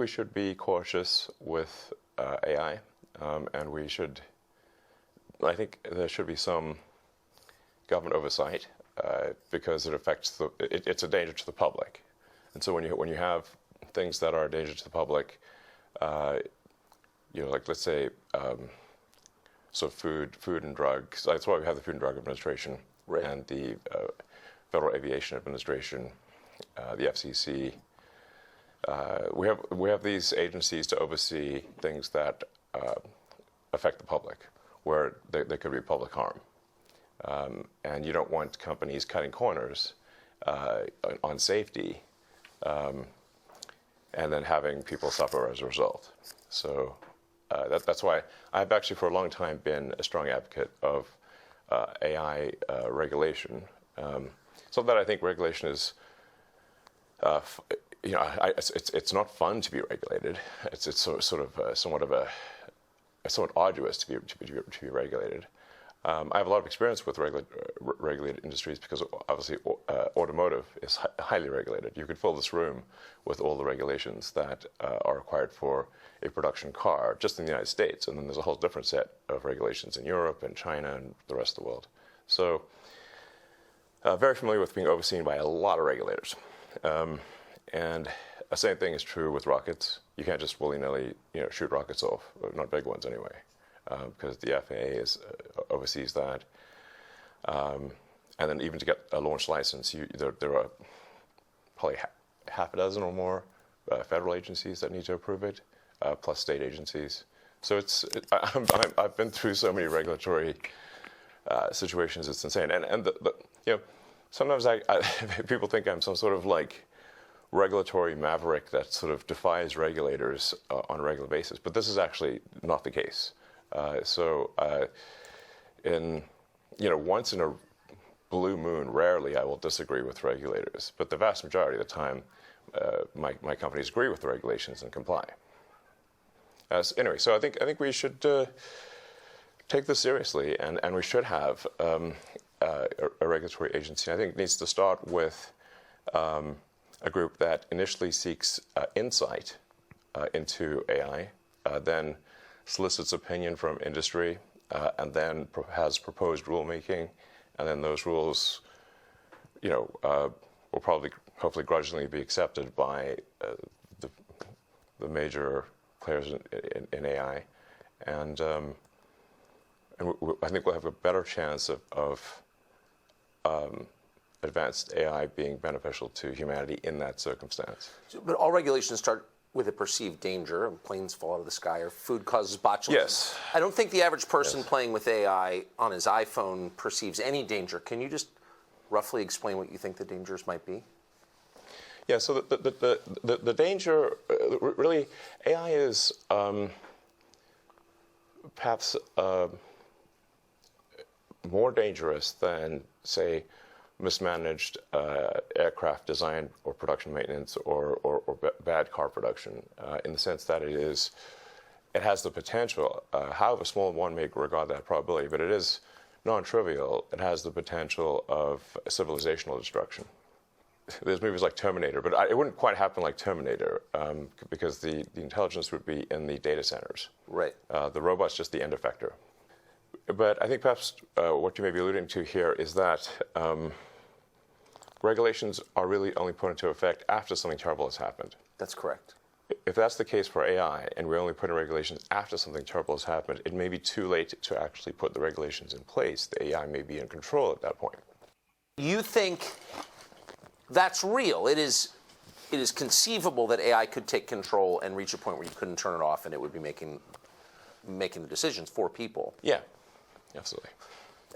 we should be cautious with AI, and I think there should be some government oversight because it affects it's a danger to the public. And so when you have things that are a danger to the public, like let's say, so food and drugs. That's why we have the Food and Drug Administration, right, and the Federal Aviation Administration, the FCC. We have these agencies to oversee things that affect the public, where there could be public harm, and you don't want companies cutting corners on safety, and then having people suffer as a result. So that's why I've actually for a long time been a strong advocate of AI regulation. So that I think regulation is, it's not fun to be regulated. It's somewhat arduous to be regulated. I have a lot of experience with regulated industries because obviously automotive is highly regulated. You could fill this room with all the regulations that are required for a production car just in the United States, and then there's a whole different set of regulations in Europe and China and the rest of the world. So very familiar with being overseen by a lot of regulators. And the same thing is true with rockets. You can't just willy-nilly shoot rockets off, not big ones anyway, because the FAA oversees that. And then even to get a launch license, there are probably half a dozen or more federal agencies that need to approve it, plus state agencies. So I've been through so many regulatory situations, it's insane. And sometimes people think I'm some sort of like regulatory maverick that sort of defies regulators on a regular basis, but this is actually not the case. Once in a blue moon, rarely I will disagree with regulators, but the vast majority of the time, my companies agree with the regulations and comply. Anyway, so I think we should take this seriously, and we should have a regulatory agency. I think it needs to start with a group that initially seeks insight into AI, then solicits opinion from industry, and then has proposed rulemaking, and then those rules, will probably, hopefully, grudgingly be accepted by the major players in AI, and I think we'll have a better chance of advanced AI being beneficial to humanity in that circumstance. But all regulations start with a perceived danger. Planes fall out of the sky, or food causes botulism. Yes. I don't think the average person playing with AI on his iPhone perceives any danger. Can you just roughly explain what you think the dangers might be? Yeah, so the danger, really, AI is perhaps more dangerous than, say, mismanaged aircraft design or production maintenance or bad car production, in the sense that it has the potential, however small one may regard that probability, but it is non-trivial. It has the potential of civilizational destruction. There's movies like Terminator, but it wouldn't quite happen like Terminator because the intelligence would be in the data centers. Right. The robot's just the end effector. But I think perhaps what you may be alluding to here is that regulations are really only put into effect after something terrible has happened. That's correct. If that's the case for AI, and we only put in regulations after something terrible has happened, it may be too late to actually put the regulations in place. The AI may be in control at that point. You think that's real? It is conceivable that AI could take control and reach a point where you couldn't turn it off, and it would be making the decisions for people. Yeah, absolutely.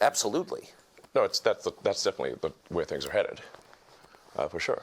Absolutely. No, that's definitely the way things are headed, for sure.